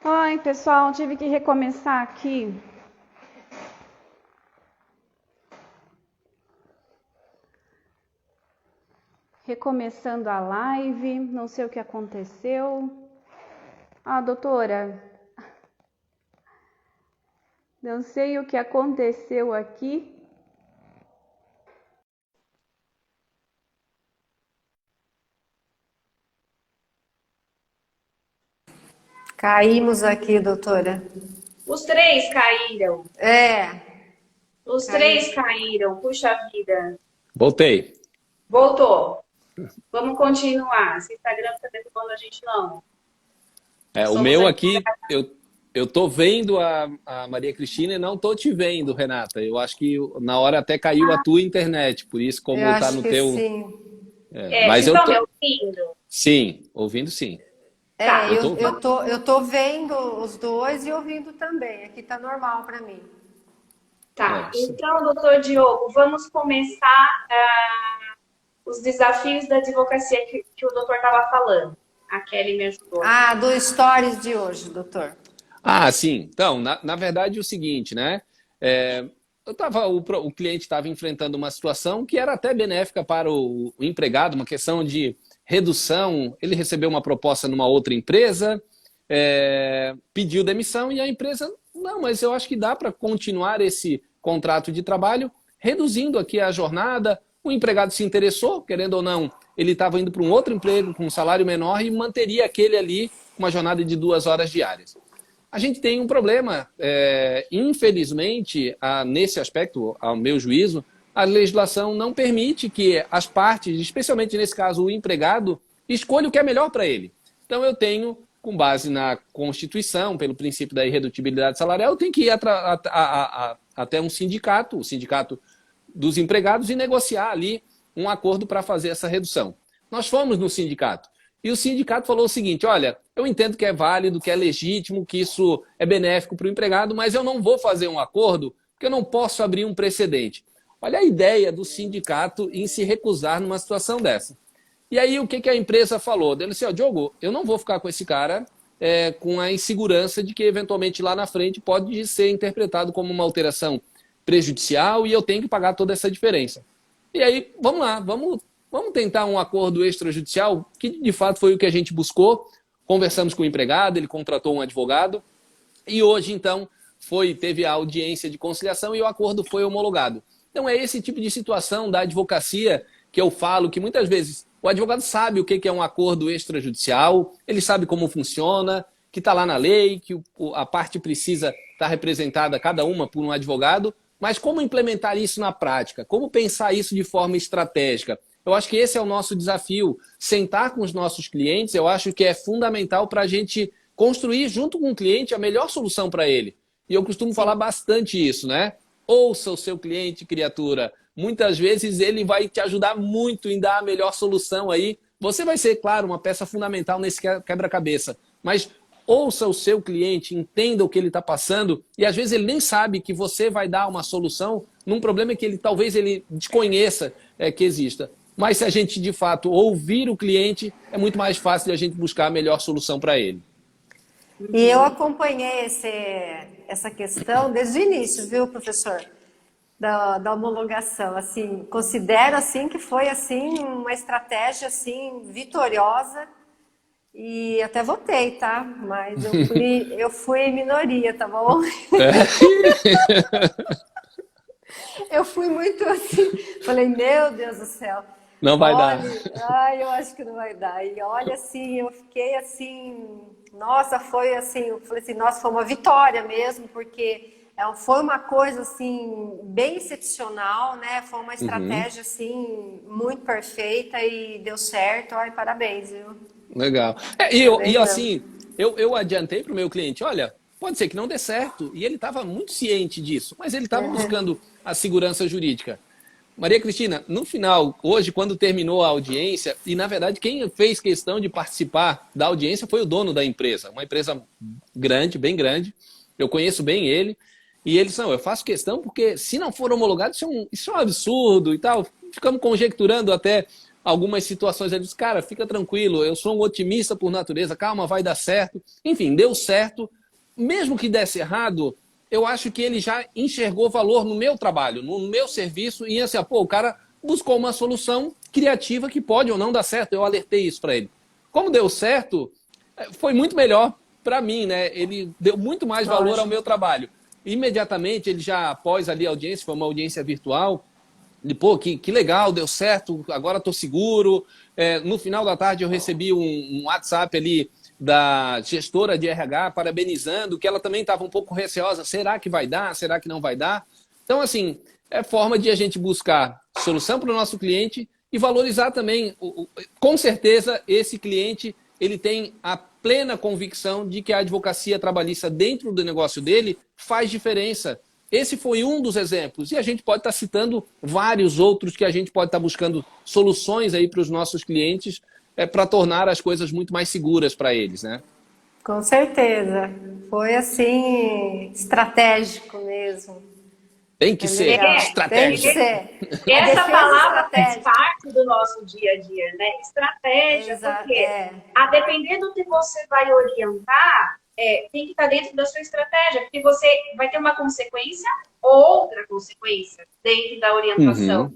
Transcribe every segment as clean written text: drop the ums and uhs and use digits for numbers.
Oi, pessoal, tive que recomeçar aqui. Recomeçando a live, não sei o que aconteceu. Ah, doutora, não sei o que aconteceu aqui. Caímos aqui, doutora. Os três caíram. É, Os três caímos. caíram. Puxa vida. Voltei. Voltou. Vamos continuar. Esse Instagram tá derrubando a gente, não. O Somos meu aqui. aqui, eu tô vendo a Maria Cristina e não tô te vendo, Renata. Eu acho que na hora até caiu a tua internet, por isso Eu como tá acho no que teu... sim. Mas Vocês eu estão me tô... ouvindo? Sim, ouvindo sim. É, Tá. Eu eu, tô eu ouvindo. tô, eu tô vendo os dois e ouvindo também. Aqui tá normal para mim. Tá. Sim. Então, doutor Diogo, vamos começar os desafios da advocacia que o doutor estava falando. A Kelly me ajudou aqui. Ah, do Stories de hoje, doutor. Sim. Então, na verdade é o seguinte, né? É, o cliente estava enfrentando uma situação que era até benéfica para o empregado, uma questão de redução. Ele recebeu uma proposta numa outra empresa, pediu demissão e a empresa, não, mas eu acho que dá para continuar esse contrato de trabalho, reduzindo aqui a jornada. O empregado se interessou, querendo ou não, ele estava indo para um outro emprego com um salário menor e manteria aquele ali com uma jornada de 2 horas diárias. A gente tem um problema, infelizmente, nesse aspecto, ao meu juízo, a legislação não permite que as partes, especialmente nesse caso o empregado, escolha o que é melhor para ele. Então eu tenho, com base na Constituição, pelo princípio da irredutibilidade salarial, eu tenho que ir até um sindicato, o sindicato dos empregados, e negociar ali um acordo para fazer essa redução. Nós fomos no sindicato. E o sindicato falou o seguinte: olha, eu entendo que é válido, que é legítimo, que isso é benéfico para o empregado, mas eu não vou fazer um acordo porque eu não posso abrir um precedente. Olha a ideia do sindicato em se recusar numa situação dessa. E aí o que a empresa falou? Ele disse: Diogo, eu não vou ficar com esse cara com a insegurança de que eventualmente lá na frente pode ser interpretado como uma alteração prejudicial e eu tenho que pagar toda essa diferença. E aí, vamos lá, vamos tentar um acordo extrajudicial, que de fato foi o que a gente buscou. Conversamos com o empregado, ele contratou um advogado e hoje, então, teve a audiência de conciliação e o acordo foi homologado. Então é esse tipo de situação da advocacia que eu falo, que muitas vezes o advogado sabe o que é um acordo extrajudicial, ele sabe como funciona, que está lá na lei, que a parte precisa estar representada, cada uma, por um advogado, mas como implementar isso na prática? Como pensar isso de forma estratégica? Eu acho que esse é o nosso desafio. Sentar com os nossos clientes, eu acho que é fundamental para a gente construir junto com o cliente a melhor solução para ele. E eu costumo falar bastante isso, né? Ouça o seu cliente, criatura. Muitas vezes ele vai te ajudar muito em dar a melhor solução aí. Você vai ser, claro, uma peça fundamental nesse quebra-cabeça. Mas ouça o seu cliente, entenda o que ele está passando e às vezes ele nem sabe que você vai dar uma solução num problema que talvez ele desconheça que exista. Mas se a gente, de fato, ouvir o cliente, é muito mais fácil de a gente buscar a melhor solução para ele. E eu acompanhei essa questão desde o início, viu, professor? Da homologação. Assim, considero assim que foi assim uma estratégia assim vitoriosa. E até votei, tá? Mas eu fui minoria, tá bom? Eu fui muito assim, falei, meu Deus do céu. Não vai dar. Olha, ai, eu acho que não vai dar. E olha assim, eu fiquei assim, nossa, foi assim, eu falei assim, nossa, foi uma vitória mesmo, porque foi uma coisa assim bem excepcional, né? Foi uma Uhum. estratégia assim muito perfeita e deu certo. Ai, parabéns, viu? Legal. E Parabéns mesmo. assim, eu adiantei para o meu cliente: olha, pode ser que não dê certo. E ele estava muito ciente disso, mas ele estava buscando a segurança jurídica. Maria Cristina, no final, hoje, quando terminou a audiência, e na verdade quem fez questão de participar da audiência foi o dono da empresa, uma empresa grande, bem grande, eu conheço bem ele, e eles não, eu faço questão porque se não for homologado, isso é um absurdo e tal. Ficamos conjecturando até algumas situações. Ele disse, cara, fica tranquilo, eu sou um otimista por natureza, calma, vai dar certo. Enfim, deu certo. Mesmo que desse errado, eu acho que ele já enxergou valor no meu trabalho, no meu serviço, e assim, pô, o cara buscou uma solução criativa que pode ou não dar certo. Eu alertei isso para ele. Como deu certo, foi muito melhor para mim, né? Ele deu muito mais valor ao meu trabalho. Imediatamente, ele já, após ali a audiência, foi uma audiência virtual, ele, pô, que legal, deu certo, agora estou seguro. No final da tarde eu recebi um WhatsApp ali da gestora de RH parabenizando, que ela também estava um pouco receosa, será que vai dar, será que não vai dar? Então, assim, é forma de a gente buscar solução para o nosso cliente e valorizar também, com certeza, esse cliente, ele tem a plena convicção de que a advocacia trabalhista dentro do negócio dele faz diferença. Esse foi um dos exemplos. E a gente pode estar citando vários outros que a gente pode estar buscando soluções aí para os nossos clientes para tornar as coisas muito mais seguras para eles, né? Com certeza. Foi, assim, estratégico mesmo. Tem que ser estratégia. Tem que ser. Essa palavra faz parte do nosso dia a dia, né? Estratégia, porque a depender do que você vai orientar, tem que estar dentro da sua estratégia, porque você vai ter uma consequência, outra consequência dentro da orientação.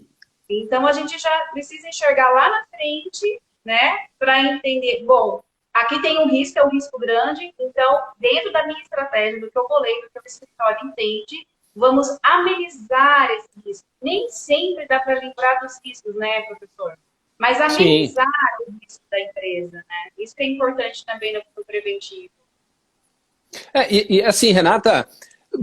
Então, a gente já precisa enxergar lá na frente, né? Para entender, bom, aqui tem um risco, é um risco grande, então, dentro da minha estratégia, do que eu colei, do que o escritório entende, vamos amenizar esse risco. Nem sempre dá para livrar dos riscos, né, professor? Mas amenizar o risco da empresa, né? Isso é importante também no preventivo. E assim, Renata,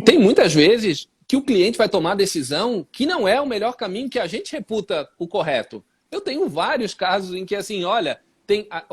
tem muitas vezes que o cliente vai tomar a decisão que não é o melhor caminho que a gente reputa o correto. Eu tenho vários casos em que, assim, olha,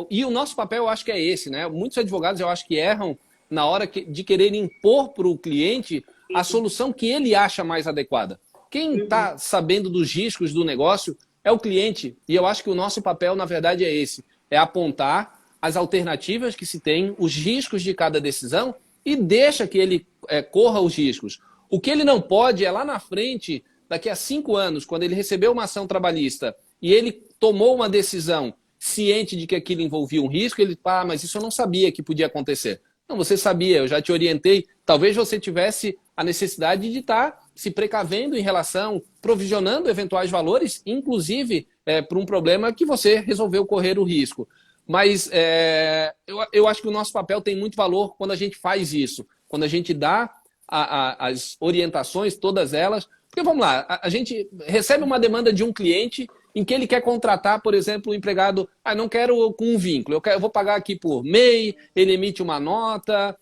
e o nosso papel eu acho que é esse, né? Muitos advogados eu acho que erram na hora de querer impor para o cliente a solução que ele acha mais adequada. Quem está sabendo dos riscos do negócio é o cliente. E eu acho que o nosso papel, na verdade, é esse. É apontar as alternativas que se tem, os riscos de cada decisão e deixa que ele corra os riscos. O que ele não pode é lá na frente, daqui a 5 anos, quando ele recebeu uma ação trabalhista e ele tomou uma decisão ciente de que aquilo envolvia um risco, ele, mas isso eu não sabia que podia acontecer. Não, você sabia, eu já te orientei. Talvez você tivesse a necessidade de estar se precavendo em relação, provisionando eventuais valores, inclusive para um problema que você resolveu correr o risco. Mas eu acho que o nosso papel tem muito valor quando a gente faz isso, quando a gente dá as orientações, todas elas. Porque vamos lá, a gente recebe uma demanda de um cliente em que ele quer contratar, por exemplo, um empregado, não quero com um vínculo, eu vou pagar aqui por MEI, ele emite uma nota.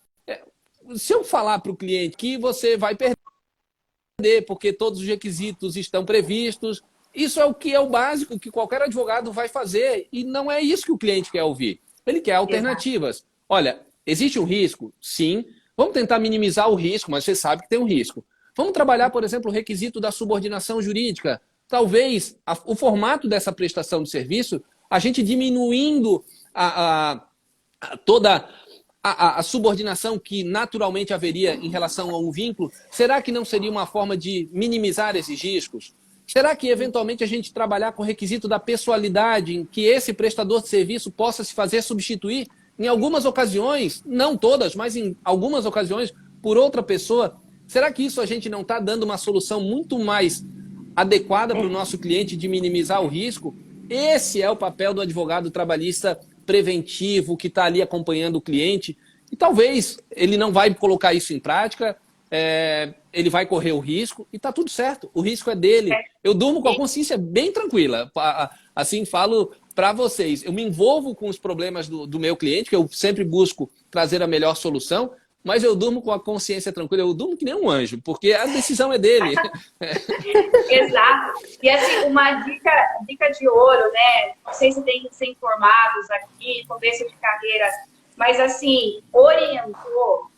Se eu falar para o cliente que você vai perder porque todos os requisitos estão previstos, isso é o básico que qualquer advogado vai fazer e não é isso que o cliente quer ouvir. Ele quer alternativas. Exato. Olha, existe um risco? Sim. Vamos tentar minimizar o risco, mas você sabe que tem um risco. Vamos trabalhar, por exemplo, o requisito da subordinação jurídica. Talvez o formato dessa prestação de serviço, a gente diminuindo toda a subordinação que naturalmente haveria em relação a um vínculo, será que não seria uma forma de minimizar esses riscos? Será que, eventualmente, a gente trabalhar com o requisito da pessoalidade, em que esse prestador de serviço possa se fazer substituir, em algumas ocasiões, não todas, mas em algumas ocasiões, por outra pessoa? Será que isso a gente não está dando uma solução muito mais adequada para o nosso cliente de minimizar o risco? Esse é o papel do advogado trabalhista preventivo, que está ali acompanhando o cliente. E talvez ele não vai colocar isso em prática, ele vai correr o risco e está tudo certo. O risco é dele. Eu durmo com a consciência bem tranquila. Assim, falo para vocês. Eu me envolvo com os problemas do meu cliente, que eu sempre busco trazer a melhor solução, mas eu durmo com a consciência tranquila. Eu durmo que nem um anjo, porque a decisão é dele. Exato. E assim, uma dica de ouro, né? Não sei se tem que ser informados aqui, começo de carreira, mas assim, orientou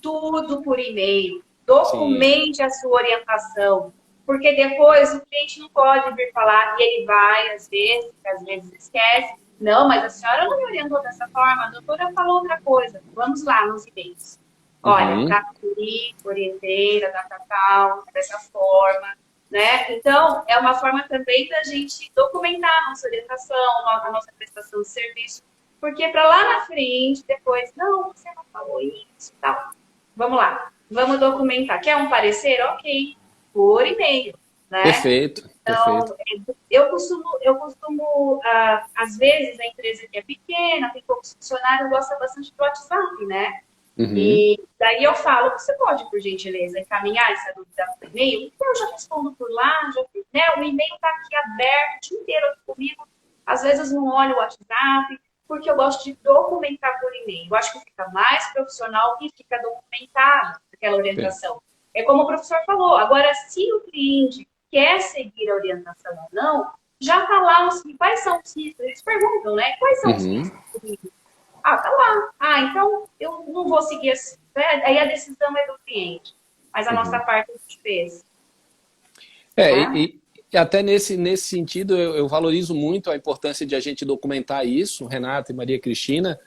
tudo por e-mail. Documente a sua orientação. Porque depois o cliente não pode vir falar, e ele vai, às vezes esquece. Não, mas a senhora não me orientou dessa forma, a doutora falou outra coisa. Vamos lá nos e-mails. Olha, orientei da data tal, dessa forma. né? Então, é uma forma também da gente documentar a nossa orientação, a nossa prestação de serviço, porque para lá na frente, depois, não, você não falou isso, tal. Vamos lá, vamos documentar. Quer um parecer? Ok, por e-mail, né? Perfeito, então, perfeito. Eu costumo às vezes, a empresa que é pequena, tem poucos funcionários, gosta bastante do WhatsApp, né? Uhum. E daí eu falo, você pode, por gentileza, encaminhar essa dúvida por e-mail? Eu já respondo por lá, né? O e-mail está aqui aberto o dia inteiro aqui comigo. Às vezes não olho o WhatsApp, porque eu gosto de documentar por e-mail. Eu acho que fica mais profissional e fica documentado aquela orientação. É como o professor falou. Agora, se o cliente quer seguir a orientação ou não, já está lá quais são os riscos. Eles perguntam, né? Quais são os riscos? Ah, tá lá. Então eu não vou seguir assim. Aí a decisão é do cliente. Mas a nossa parte a gente fez. E até nesse sentido, eu valorizo muito a importância de a gente documentar isso, Renata e Maria Cristina.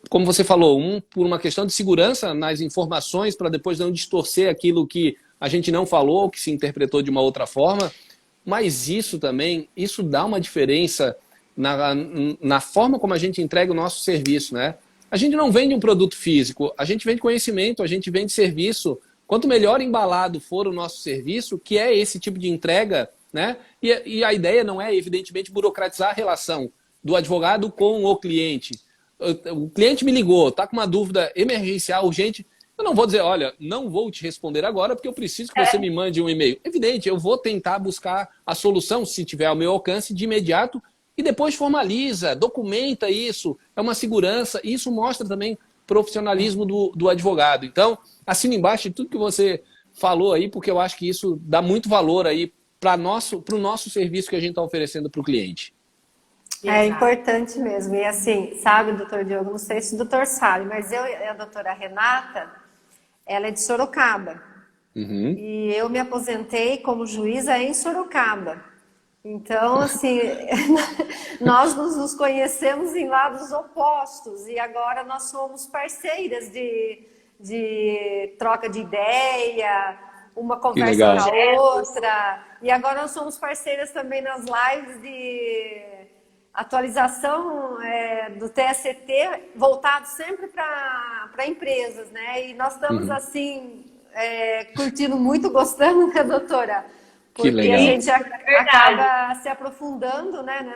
Como você falou, por uma questão de segurança nas informações, para depois não distorcer aquilo que a gente não falou, que se interpretou de uma outra forma. Mas isso também, isso dá uma diferença na forma como a gente entrega o nosso serviço, né? A gente não vende um produto físico, a gente vende conhecimento, a gente vende serviço. Quanto melhor embalado for o nosso serviço, que é esse tipo de entrega, né? E a ideia não é, evidentemente, burocratizar a relação do advogado com o cliente. O cliente me ligou, está com uma dúvida emergencial, urgente. Eu não vou dizer, olha, não vou te responder agora porque eu preciso que você me mande um e-mail. Evidente, eu vou tentar buscar a solução, se tiver ao meu alcance, de imediato, e depois formaliza, documenta isso, é uma segurança, e isso mostra também profissionalismo do advogado. Então, assino embaixo de tudo que você falou aí, porque eu acho que isso dá muito valor aí para o nosso serviço que a gente está oferecendo para o cliente. É importante mesmo. E assim, sabe, doutor Diogo, não sei se o doutor sabe, mas eu e a doutora Renata, ela é de Sorocaba. Uhum. E eu me aposentei como juíza em Sorocaba. Então, assim, nós nos conhecemos em lados opostos e agora nós somos parceiras de troca de ideia, uma conversa com a outra. E agora nós somos parceiras também nas lives de atualização do TST, voltado sempre para empresas, né? E nós estamos, assim, curtindo muito, gostando, né, doutora? Porque a gente acaba se aprofundando, né,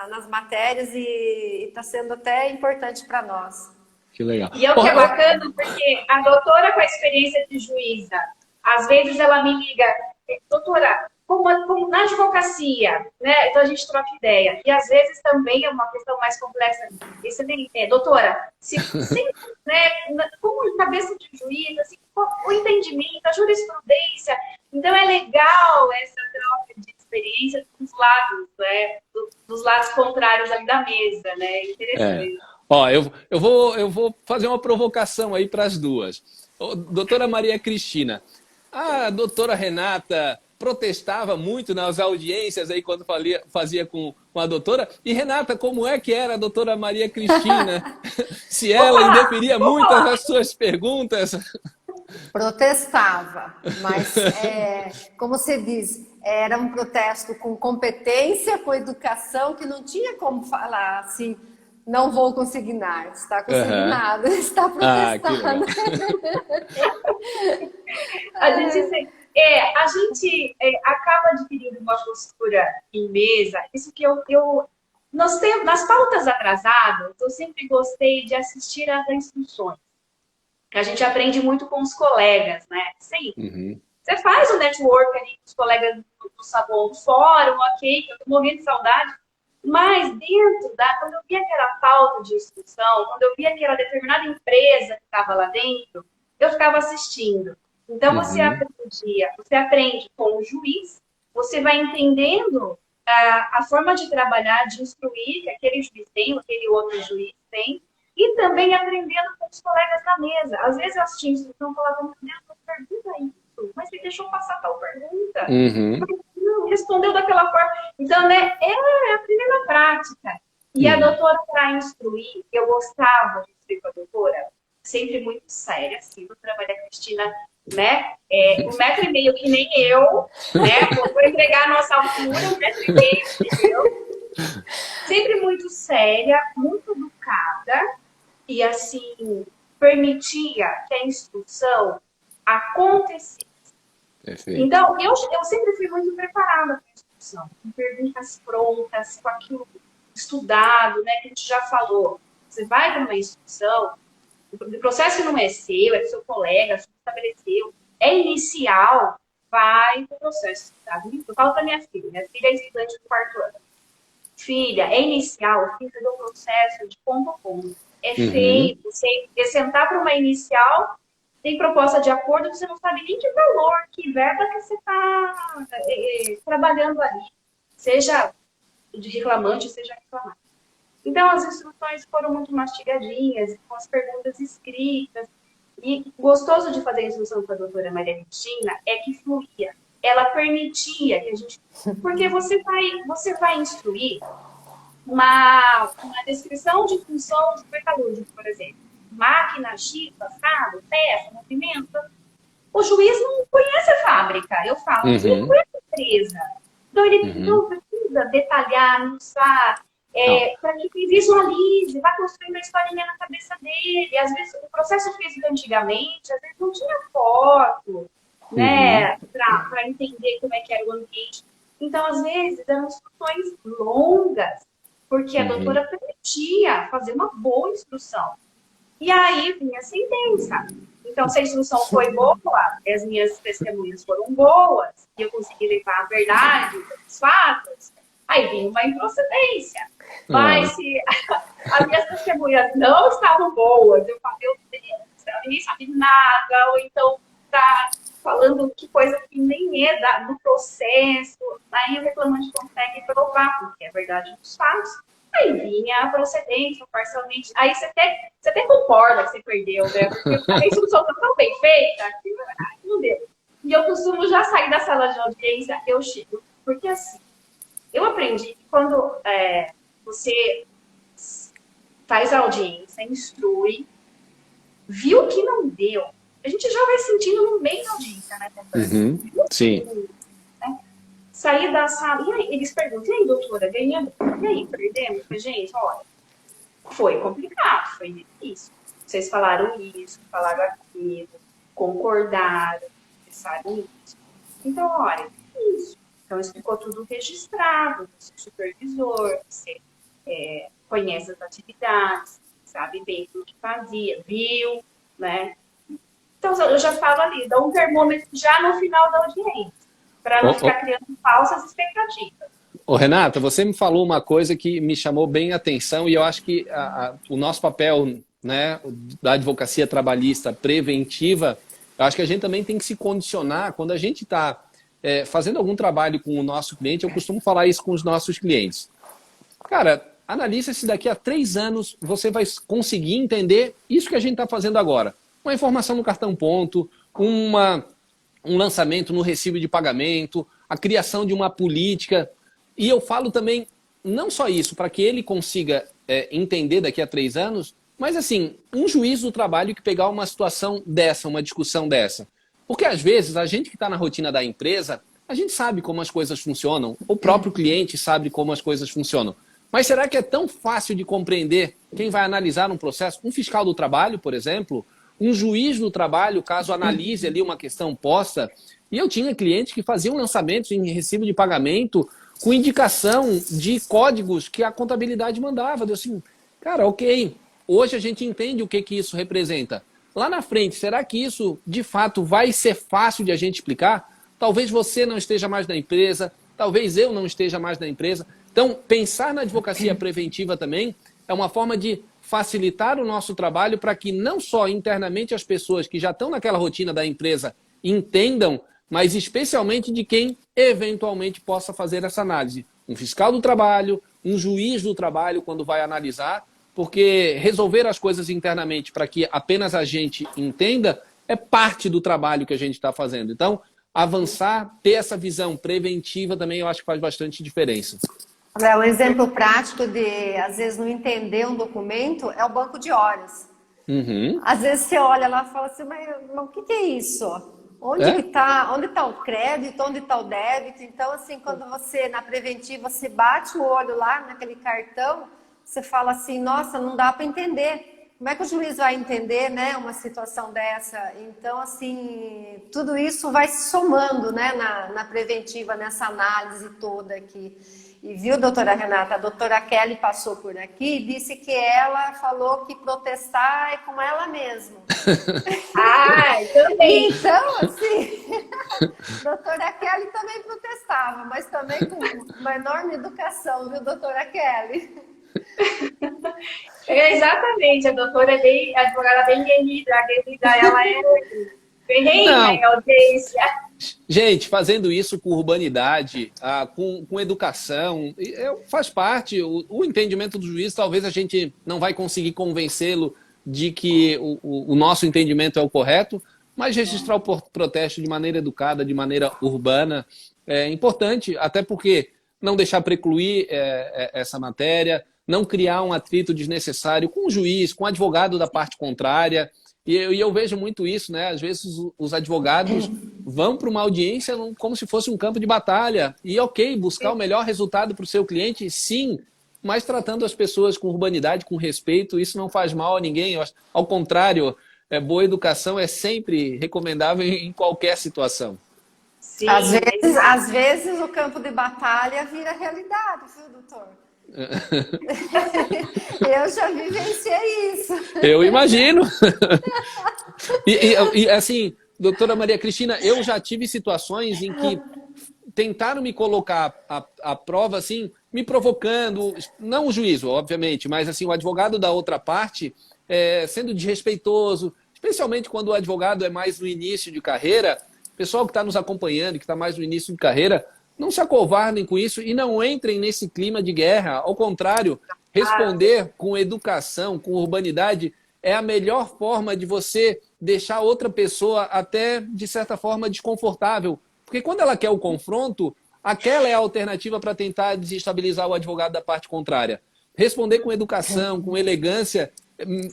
nas matérias e está sendo até importante para nós. Que legal. E é o que é bacana, porque a doutora com a experiência de juíza, às vezes ela me liga, doutora, como na advocacia, né? Então a gente troca ideia. E às vezes também é uma questão mais complexa. E você tem, doutora, né, como cabeça de juiz, assim, o entendimento, a jurisprudência. Então é legal essa troca de experiência dos lados, né? Dos lados contrários ali da mesa, né? Interessante. Ó, eu vou fazer uma provocação aí para as duas. Doutora Maria Cristina, a doutora Renata protestava muito nas audiências aí quando fazia com a doutora. E Renata, como é que era a doutora Maria Cristina? Se ela indeferia muitas das suas perguntas? Protestava, mas como você diz, era um protesto com competência, com educação, que não tinha como falar assim, não vou consignar, está consignado, está protestando. A gente acaba adquirindo uma postura em mesa, isso que nas pautas atrasadas, eu sempre gostei de assistir às instruções. A gente aprende muito com os colegas, né? Sim. Uhum. Você faz o network ali com os colegas do sabor, do fórum, ok, eu tô morrendo de saudade. Mas quando eu via aquela pauta de instrução, quando eu via aquela determinada empresa que estava lá dentro, eu ficava assistindo. Então, você aprende com o juiz, você vai entendendo a forma de trabalhar, de instruir que aquele juiz tem, aquele outro juiz tem, e também aprendendo com os colegas da mesa. Às vezes eu assistia a instrução e falava, meu Deus, não pergunta isso, mas você deixou passar tal pergunta. Uhum. Não, respondeu daquela forma. Então, né, é a primeira prática. E a doutora, para instruir, eu gostava de instruir com a doutora, sempre muito séria, assim, a doutora Maria Cristina né? 1,5 m que nem eu, né? Vou entregar a nossa altura, 1,5 m que eu. Sempre muito séria, muito educada e, assim, permitia que a instrução acontecesse. Perfeito. Então, eu sempre fui muito preparada para a instrução, com perguntas prontas, com aquilo estudado, né, que a gente já falou. Você vai para uma instrução, o processo não é seu, é do seu colega, você estabeleceu, é inicial, vai para o processo estudado. Eu falo para minha filha é estudante do 4º ano. Filha, é inicial, tem que fazer o processo de ponto a ponto. É feito, você sentar para uma inicial, tem proposta de acordo, você não sabe nem que valor, que verba que você está trabalhando ali. Seja de reclamante, seja reclamante. Então, as instruções foram muito mastigadinhas, com as perguntas escritas. E gostoso de fazer a instrução com a doutora Maria Cristina é que fluía. Ela permitia que a gente... Porque você vai instruir uma descrição de função metalúrgica, por exemplo. Máquina, X, passado, peça, movimento. O juiz não conhece a fábrica. Eu falo, ele não conhece a empresa. Então, ele não precisa detalhar, não sabe. Para que visualize, vai construindo a historinha na cabeça dele. Às vezes, o processo físico antigamente, às vezes não tinha foto, né, para entender como é que era o ambiente. Então, às vezes, eram instruções longas, porque a doutora permitia fazer uma boa instrução. E aí vinha a sentença. Então, se a instrução foi boa, as minhas testemunhas foram boas, e eu consegui levar a verdade, os fatos, aí vinha uma improcedência. Mas se as minhas testemunhas não estavam boas, eu falei, meu Deus, ninguém sabe nada, ou então tá falando que coisa que nem é do processo, aí o reclamante consegue provar, porque é verdade dos fatos. Aí vinha a procedência, parcialmente. Aí você até concorda que você perdeu, né? Porque a instrução está tão bem feita que não deu. E eu costumo já sair da sala de audiência, eu chego. Porque assim, eu aprendi que quando você faz a audiência, instrui, viu que não deu, a gente já vai sentindo no meio da audiência, né? Sim. Sair da sala, e aí eles perguntam, e aí, doutora, ganhamos? E aí, perdemos? Gente, olha, foi complicado, foi difícil. Vocês falaram isso, falaram aquilo, concordaram, pensaram isso. Então, olha, isso. Então, isso ficou tudo registrado, você é supervisor, você conhece as atividades, sabe bem tudo que fazia, viu, né? Então, eu já falo ali, dá um termômetro já no final da audiência, para não ficar criando falsas expectativas. Ô, Renata, você me falou uma coisa que me chamou bem a atenção e eu acho que o nosso papel, né, da advocacia trabalhista preventiva, eu acho que a gente também tem que se condicionar quando a gente está fazendo algum trabalho com o nosso cliente. Eu costumo falar isso com os nossos clientes. Cara, analisa se daqui a 3 anos você vai conseguir entender isso que a gente está fazendo agora. Uma informação no cartão ponto, um lançamento no recibo de pagamento, a criação de uma política. E eu falo também, não só isso, para que ele consiga entender daqui a 3 anos, mas assim, um juiz do trabalho que pegar uma situação dessa, uma discussão dessa. Porque às vezes a gente que está na rotina da empresa, a gente sabe como as coisas funcionam, o próprio cliente sabe como as coisas funcionam. Mas será que é tão fácil de compreender quem vai analisar um processo? Um fiscal do trabalho, por exemplo, um juiz do trabalho, caso analise ali uma questão posta. E eu tinha clientes que faziam lançamentos em recibo de pagamento com indicação de códigos que a contabilidade mandava. Eu assim, cara, ok, hoje a gente entende o que isso representa. Lá na frente, será que isso de fato vai ser fácil de a gente explicar? Talvez você não esteja mais na empresa, talvez eu não esteja mais na empresa. Então, pensar na advocacia preventiva também é uma forma de facilitar o nosso trabalho para que não só internamente as pessoas que já estão naquela rotina da empresa entendam, mas especialmente de quem eventualmente possa fazer essa análise. Um fiscal do trabalho, um juiz do trabalho quando vai analisar, porque resolver as coisas internamente para que apenas a gente entenda é parte do trabalho que a gente está fazendo. Então, avançar, ter essa visão preventiva também eu acho que faz bastante diferença. Um exemplo prático de, às vezes, não entender um documento é o banco de horas. Às vezes você olha lá e fala assim, mas o que é isso? Onde tá o crédito, onde está o débito? Então, assim, quando você, na preventiva, você bate o olho lá naquele cartão, você fala assim, nossa, não dá para entender. Como é que o juiz vai entender, né, uma situação dessa? Então, assim, tudo isso vai se somando, né, na preventiva, nessa análise toda aqui. E viu, doutora Renata, a doutora Kelly passou por aqui e disse que ela falou que protestar é com ela mesma. Também. Então, assim, a doutora Kelly também protestava, mas também com uma enorme educação, viu, doutora Kelly? Exatamente, a doutora é bem, a advogada bem guerrida, ela é ferrenha em audiência. Gente, fazendo isso com urbanidade, com educação, faz parte. O entendimento do juiz, talvez a gente não vai conseguir convencê-lo de que o nosso entendimento é o correto, mas registrar o protesto de maneira educada, de maneira urbana, é importante, até porque não deixar precluir essa matéria, não criar um atrito desnecessário com o juiz, com o advogado da parte contrária. E eu vejo muito isso, né? Às vezes os advogados vão para uma audiência como se fosse um campo de batalha. E ok, buscar o melhor resultado para o seu cliente, sim, mas tratando as pessoas com urbanidade, com respeito, isso não faz mal a ninguém. Ao contrário, boa educação é sempre recomendável em qualquer situação. Sim, às vezes o campo de batalha vira realidade, viu, doutor? Eu já vivenciei isso. Eu imagino. E assim, doutora Maria Cristina, eu já tive situações em que tentaram me colocar à prova, assim, me provocando, não o juízo, obviamente, mas assim, o advogado da outra parte sendo desrespeitoso, especialmente quando o advogado é mais no início de carreira. Pessoal que está nos acompanhando, que está mais no início de carreira, não se acovardem com isso e não entrem nesse clima de guerra. Ao contrário, responder com educação, com urbanidade, é a melhor forma de você deixar outra pessoa até, de certa forma, desconfortável. Porque quando ela quer o confronto, aquela é a alternativa para tentar desestabilizar o advogado da parte contrária. Responder com educação, com elegância.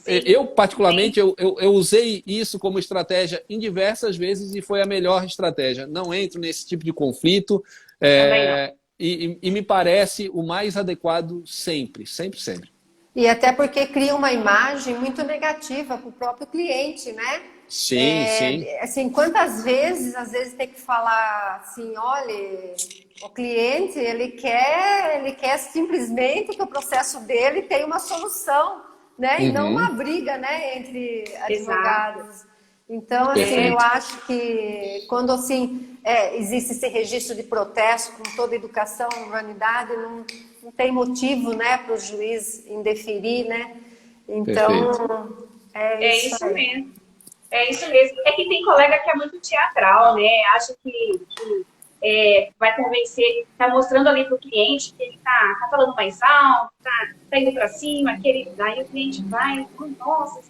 Eu, particularmente, eu usei isso como estratégia em diversas vezes e foi a melhor estratégia. Não entro nesse tipo de conflito e me parece o mais adequado sempre, sempre, sempre. E até porque cria uma imagem muito negativa para o próprio cliente, né? Sim, sim. Assim, quantas vezes, às vezes, tem que falar assim, olha, o cliente, ele quer simplesmente que o processo dele tenha uma solução, né? E não uma briga, né, entre advogados. Exato. Então, assim, eu acho que quando, assim, existe esse registro de protesto com toda educação, humanidade, não tem motivo, né, para o juiz indeferir, né? Então, é isso mesmo. É isso mesmo. É que tem colega que é muito teatral, né? Acha que vai convencer, tá mostrando ali pro cliente que ele tá falando mais alto, tá indo para cima, daí o cliente vai, nossa,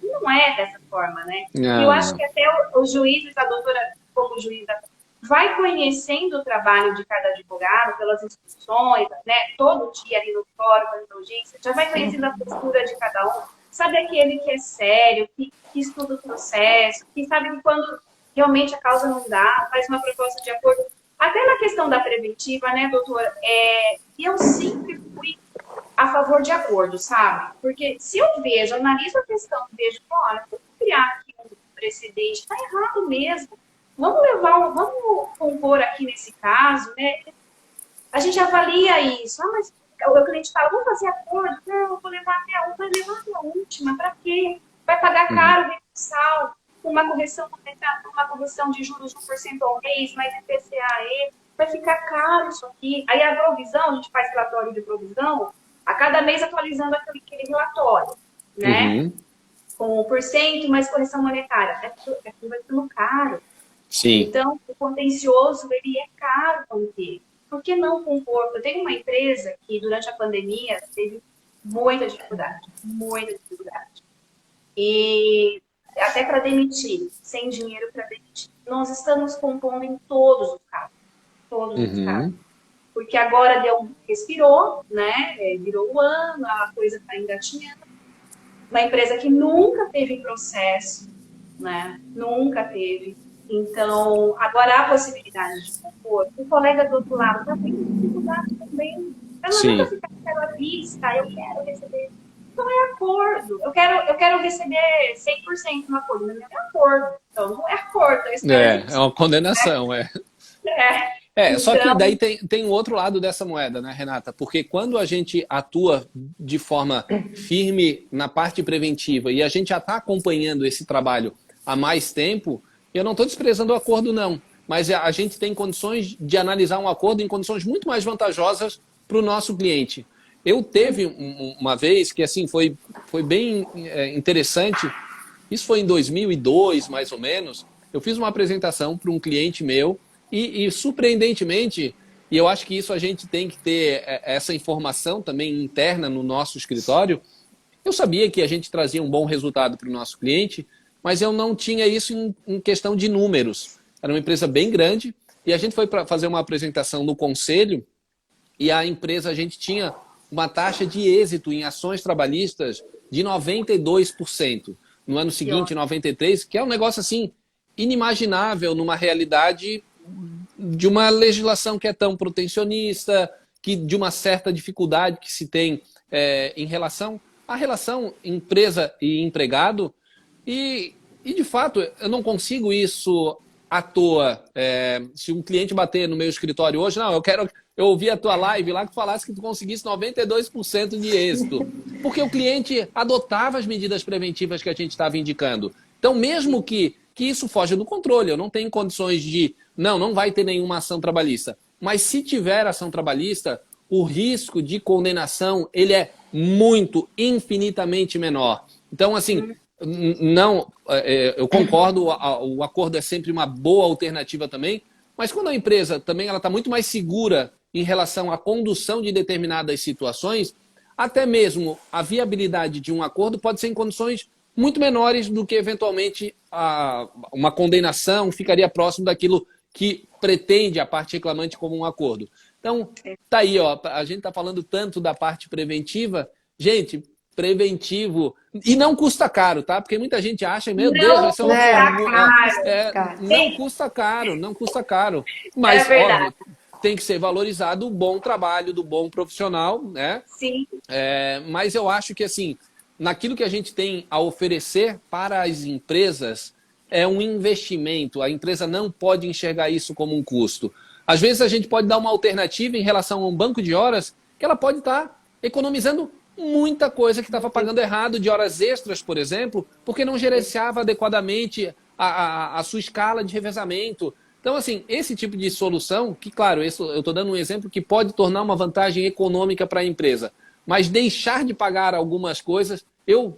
não é dessa forma, né? Não. Eu acho que até os juízes, a doutora como juíza, vai conhecendo o trabalho de cada advogado pelas instruções, né? Todo dia ali no fórum, na indulgência, já vai conhecendo a postura de cada um, sabe aquele que é sério, que estuda o processo, que sabe que quando realmente a causa não dá, faz uma proposta de acordo. Até na questão da preventiva, né, doutora, eu sempre fui a favor de acordo, sabe? Porque se eu analiso a questão, vejo, olha, vamos criar aqui um precedente, tá errado mesmo. Vamos compor aqui nesse caso, né? A gente avalia isso. Mas o cliente fala, vamos fazer acordo? Não, eu vou levar até a última, para quê? Vai pagar caro mensal, uma correção de juros 1% ao mês, mais IPCA, vai ficar caro isso aqui. Aí a provisão, a gente faz relatório de provisão, a cada mês atualizando aquele relatório, né? Com 1% mais correção monetária. Aquilo vai ficando caro. Sim. Então, o contencioso, ele é caro manter. Por que não compor? Eu tenho uma empresa que, durante a pandemia, teve muita dificuldade. E até para demitir, sem dinheiro para demitir. Nós estamos compondo em todos os casos. Todos os casos. Porque agora respirou, né? Virou o ano, a coisa está engatinhando. Uma empresa que nunca teve processo, né? Nunca teve. Então, agora há a possibilidade de compor. O colega do outro lado está tendo dificuldade também. Eu não adianta ficar naquela vista, eu quero receber. Não é acordo. Eu quero receber 100% no acordo, mas não é acordo. Então, não é acordo. É uma condenação, só que daí tem um outro lado dessa moeda, né, Renata? Porque quando a gente atua de forma firme na parte preventiva e a gente já está acompanhando esse trabalho há mais tempo, eu não estou desprezando o acordo, não. Mas a gente tem condições de analisar um acordo em condições muito mais vantajosas para o nosso cliente. Eu teve uma vez que assim foi bem interessante, isso foi em 2002, mais ou menos, eu fiz uma apresentação para um cliente meu e surpreendentemente, e eu acho que isso a gente tem que ter essa informação também interna no nosso escritório, eu sabia que a gente trazia um bom resultado para o nosso cliente, mas eu não tinha isso em questão de números. Era uma empresa bem grande e a gente foi para fazer uma apresentação no conselho e a empresa, a gente tinha uma taxa de êxito em ações trabalhistas de 92%. No ano seguinte, 93%, que é um negócio assim inimaginável numa realidade de uma legislação que é tão protecionista, que de uma certa dificuldade que se tem em relação à relação empresa e empregado. E de fato, eu não consigo isso à toa. Se um cliente bater no meu escritório hoje, não, eu ouvi a tua live lá que falasse que tu conseguisse 92% de êxito. Porque o cliente adotava as medidas preventivas que a gente estava indicando. Então, mesmo que isso foge do controle, eu não tenho condições de... Não vai ter nenhuma ação trabalhista. Mas se tiver ação trabalhista, o risco de condenação ele é muito, infinitamente menor. Então, assim, não, eu concordo, o acordo é sempre uma boa alternativa também, mas quando a empresa também ela está muito mais segura em relação à condução de determinadas situações, até mesmo a viabilidade de um acordo pode ser em condições muito menores do que, eventualmente, uma condenação ficaria próximo daquilo que pretende a parte reclamante como um acordo. Então, tá aí, a gente está falando tanto da parte preventiva. Gente, preventivo. E não custa caro, tá? Porque muita gente acha, meu Deus, vai ser não custa caro, não custa caro. Mas, óbvio, tem que ser valorizado o bom trabalho do bom profissional, né? Sim. Mas eu acho que, assim, naquilo que a gente tem a oferecer para as empresas, é um investimento. A empresa não pode enxergar isso como um custo. Às vezes a gente pode dar uma alternativa em relação a um banco de horas que ela pode estar economizando muita coisa que estava pagando errado de horas extras, por exemplo, porque não gerenciava adequadamente a sua escala de revezamento. Então, assim, esse tipo de solução, que, claro, eu estou dando um exemplo que pode tornar uma vantagem econômica para a empresa, mas deixar de pagar algumas coisas,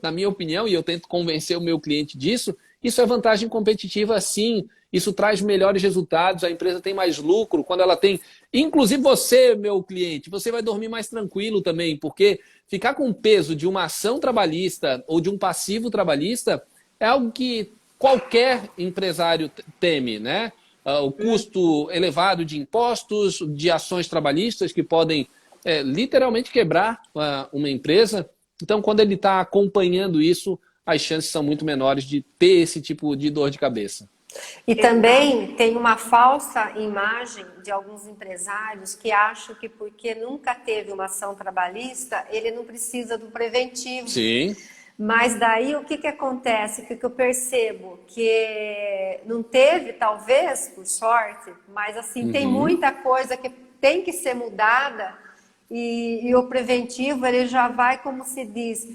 na minha opinião, e eu tento convencer o meu cliente disso, isso é vantagem competitiva, sim. Isso traz melhores resultados, a empresa tem mais lucro quando ela tem... Inclusive você, meu cliente, você vai dormir mais tranquilo também, porque ficar com o peso de uma ação trabalhista ou de um passivo trabalhista é algo que qualquer empresário teme, né? O custo elevado de impostos, de ações trabalhistas que podem literalmente quebrar uma empresa. Então, quando ele está acompanhando isso, as chances são muito menores de ter esse tipo de dor de cabeça. E também tem uma falsa imagem de alguns empresários que acham que porque nunca teve uma ação trabalhista, ele não precisa do preventivo. Sim. Mas daí o que acontece? Que eu percebo que não teve, talvez, por sorte, mas assim, tem muita coisa que tem que ser mudada e o preventivo ele já vai, como se diz,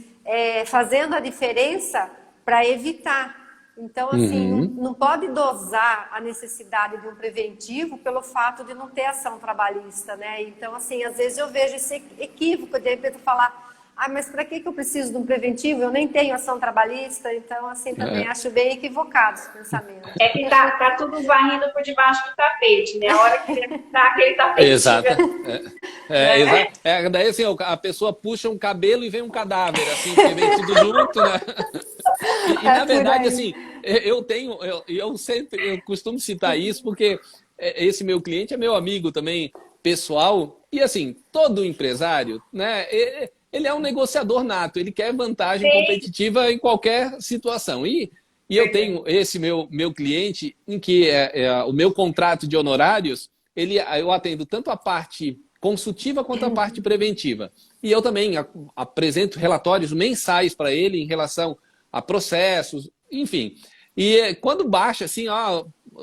fazendo a diferença para evitar. Então, assim, não pode dosar a necessidade de um preventivo pelo fato de não ter ação trabalhista, né? Então, assim, às vezes eu vejo esse equívoco de repente falar, mas para que eu preciso de um preventivo? Eu nem tenho ação trabalhista, então, assim, também acho bem equivocado esse pensamento. É que tá tudo varrendo por debaixo do tapete, né? A hora que tá aquele tapete. Exato. Daí, assim, a pessoa puxa um cabelo e vem um cadáver, assim, porque vem tudo junto, né? E na verdade, assim, eu costumo citar isso porque esse meu cliente é meu amigo também, pessoal. E assim, todo empresário, né, ele é um negociador nato, ele quer vantagem competitiva em qualquer situação. E E eu tenho esse meu cliente em que o meu contrato de honorários, eu atendo tanto a parte consultiva quanto a parte preventiva. E eu também apresento relatórios mensais para ele em relação a processos, enfim. E quando baixa, assim,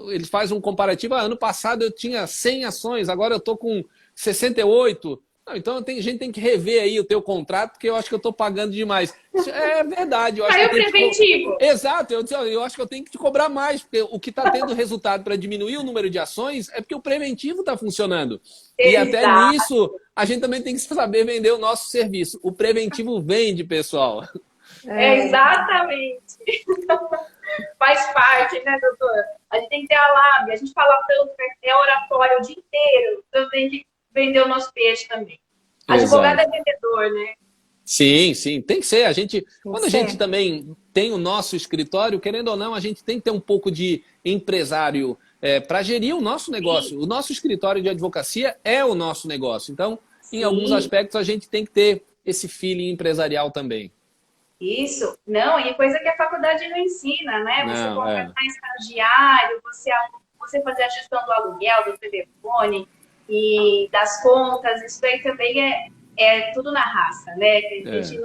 ele faz um comparativo. Ano passado eu tinha 100 ações, agora eu estou com 68. Não, então a gente tem que rever aí o teu contrato, porque eu acho que eu estou pagando demais. É verdade. Eu acho Aí que o preventivo. Exato. Eu acho que eu tenho que te cobrar mais, porque o que está tendo resultado para diminuir o número de ações é porque o preventivo está funcionando. E até nisso, a gente também tem que saber vender o nosso serviço. O preventivo vende, pessoal. Exatamente. Faz parte, né, doutora? A gente tem que ter a lábia. A gente fala tanto, é oratório o dia inteiro. Então tem que vender o nosso peixe também. Advogado é vendedor, né? Sim, sim, tem que ser. Quando a gente também tem o nosso escritório, querendo ou não, a gente tem que ter um pouco de empresário para gerir o nosso negócio. Sim. O nosso escritório de advocacia é o nosso negócio. Então, em alguns aspectos, a gente tem que ter esse feeling empresarial também. Isso. Não, e coisa que a faculdade não ensina, né? Você contratar estagiário, você fazer a gestão do aluguel, do telefone e das contas, isso aí também é tudo na raça, né? A gente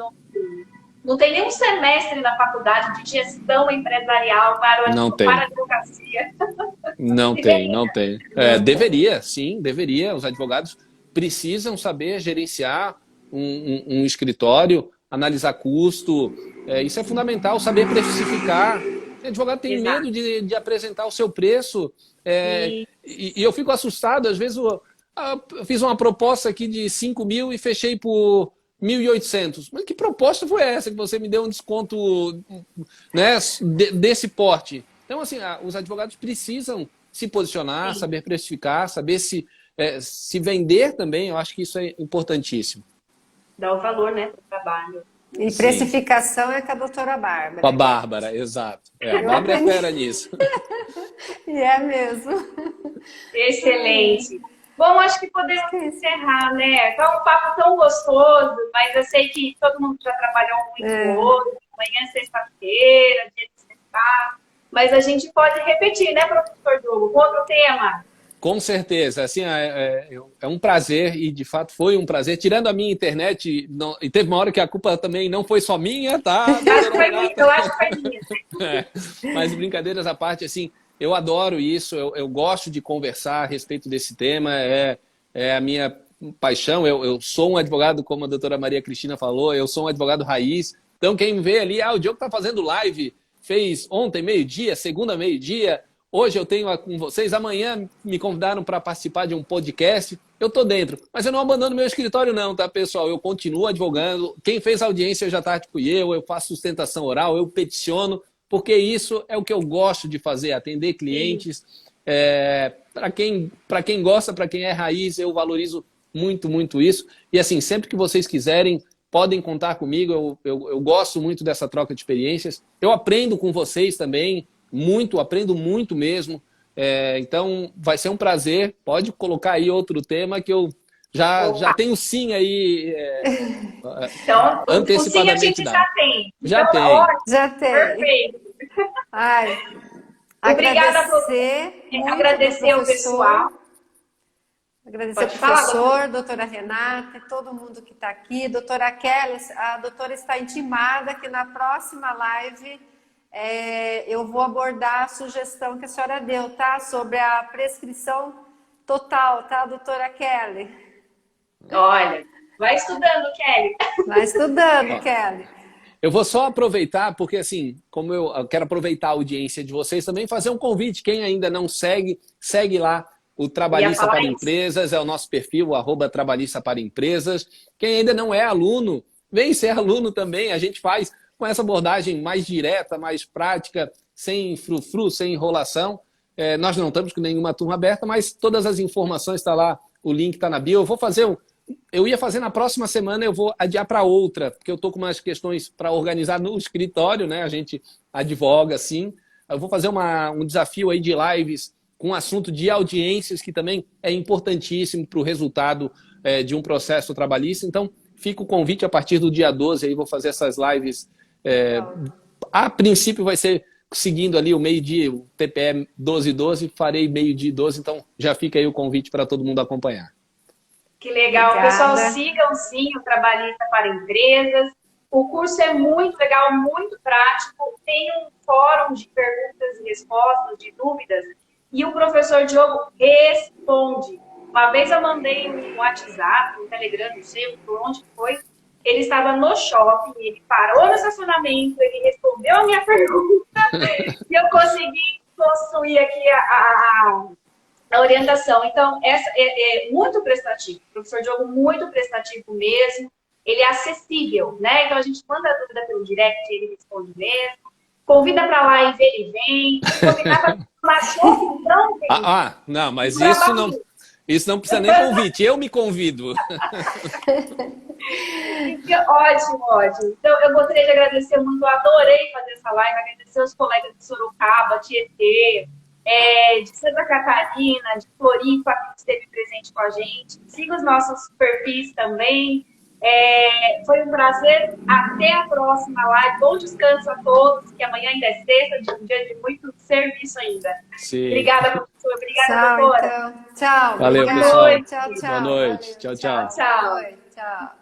não tem nenhum semestre na faculdade de gestão empresarial para a advocacia. Não tem. Deveria, sim, deveria. Os advogados precisam saber gerenciar um escritório, analisar custo. Isso é fundamental, saber precificar. O advogado tem medo de apresentar o seu preço. E eu fico assustado, às vezes eu fiz uma proposta aqui de 5 mil e fechei por 1.800. Mas que proposta foi essa que você me deu um desconto, né, desse porte? Então, assim, os advogados precisam se posicionar, saber precificar, saber se vender também. Eu acho que isso é importantíssimo. Dá o valor, né, do trabalho. E precificação é com a doutora Bárbara. Com a Bárbara, exato. A Bárbara é fera nisso. E é mesmo. Excelente. Bom, acho que podemos encerrar, né? Foi um papo tão gostoso, mas eu sei que todo mundo já trabalhou muito hoje. Amanhã é sexta-feira, dia de sexta. Mas a gente pode repetir, né, professor Diogo, com outro tema. Com certeza. Assim, é um prazer, e de fato foi um prazer. Tirando a minha internet, e teve uma hora que a culpa também não foi só minha, tá? Eu acho que foi minha. Mas brincadeiras à parte, assim, eu adoro isso, eu gosto de conversar a respeito desse tema, é a minha paixão. Eu sou um advogado, como a doutora Maria Cristina falou, eu sou um advogado raiz. Então, quem me vê ali, o Diogo está fazendo live, fez ontem, meio-dia, segunda, meio-dia. Hoje eu tenho com vocês, amanhã me convidaram para participar de um podcast. Eu estou dentro, mas eu não abandono meu escritório não, tá, pessoal? Eu continuo advogando. Quem fez audiência hoje à tarde fui eu faço sustentação oral, eu peticiono, porque isso é o que eu gosto de fazer, atender clientes. Para quem gosta, para quem é raiz, eu valorizo muito, muito isso. E assim, sempre que vocês quiserem, podem contar comigo. Eu gosto muito dessa troca de experiências. Eu aprendo com vocês também, aprendo muito mesmo. Então, vai ser um prazer. Pode colocar aí outro tema que eu já tenho sim aí então, antecipadamente. O sim a gente já tem. Já então, tem. Ótimo, já tem. Perfeito. Ai, obrigada agradecer o pessoal. Agradecer ao professor, doutora Renata e todo mundo que está aqui. Doutora Kelly, a doutora está intimada que na próxima live eu vou abordar a sugestão que a senhora deu, tá? Sobre a prescrição total, tá, doutora Kelly? Olha, vai estudando, Kelly. Vai estudando, Kelly. Eu vou só aproveitar, porque assim, como eu quero aproveitar a audiência de vocês também, fazer um convite. Quem ainda não segue lá o Trabalhista para Empresas, é o nosso perfil, @Trabalhista para Empresas. Quem ainda não é aluno, vem ser aluno também. A gente faz com essa abordagem mais direta, mais prática, sem frufru, sem enrolação. Nós não estamos com nenhuma turma aberta, mas todas as informações estão lá, o link está na bio. Eu ia fazer na próxima semana, eu vou adiar para outra, porque eu estou com umas questões para organizar no escritório, né? A gente advoga, assim. Eu vou fazer um desafio aí de lives com assunto de audiências, que também é importantíssimo para o resultado de um processo trabalhista. Então, fica o convite a partir do dia 12, aí vou fazer essas lives. A princípio vai ser seguindo ali o meio-dia, o TPE 12:12, farei meio-dia 12, então já fica aí o convite para todo mundo acompanhar. Que legal. Obrigada. Pessoal, sigam sim o Trabalhista para Empresas. O curso é muito legal, muito prático. Tem um fórum de perguntas e respostas, de dúvidas, e o professor Diogo responde. Uma vez eu mandei um WhatsApp, um Telegram, não sei por onde foi. Ele estava no shopping, ele parou no estacionamento, ele respondeu a minha pergunta e eu consegui construir aqui a orientação. Então, essa é muito prestativo. O professor Diogo, muito prestativo mesmo. Ele é acessível, né? Então, a gente manda a dúvida pelo direct, ele responde mesmo. Convida para lá e ele vem. Convidar para tomar chopp, então, não, mas isso não precisa nem convite. Eu me convido. Ótimo, ótimo. Então, eu gostaria de agradecer muito. Eu adorei fazer essa live. Agradecer aos colegas de Sorocaba, Tietê, de Santa Catarina, de Floripa, que esteve presente com a gente. Siga os nossos perfis também. Foi um prazer. Até a próxima live. Bom descanso a todos, que amanhã ainda é sexta, um dia de muito serviço ainda. Sim. Obrigada, professor. Obrigada, tchau, doutora. então. Tchau. Valeu, Obrigada. pessoal. Tchau, tchau. Boa noite. Tchau, tchau. Tchau. Tchau.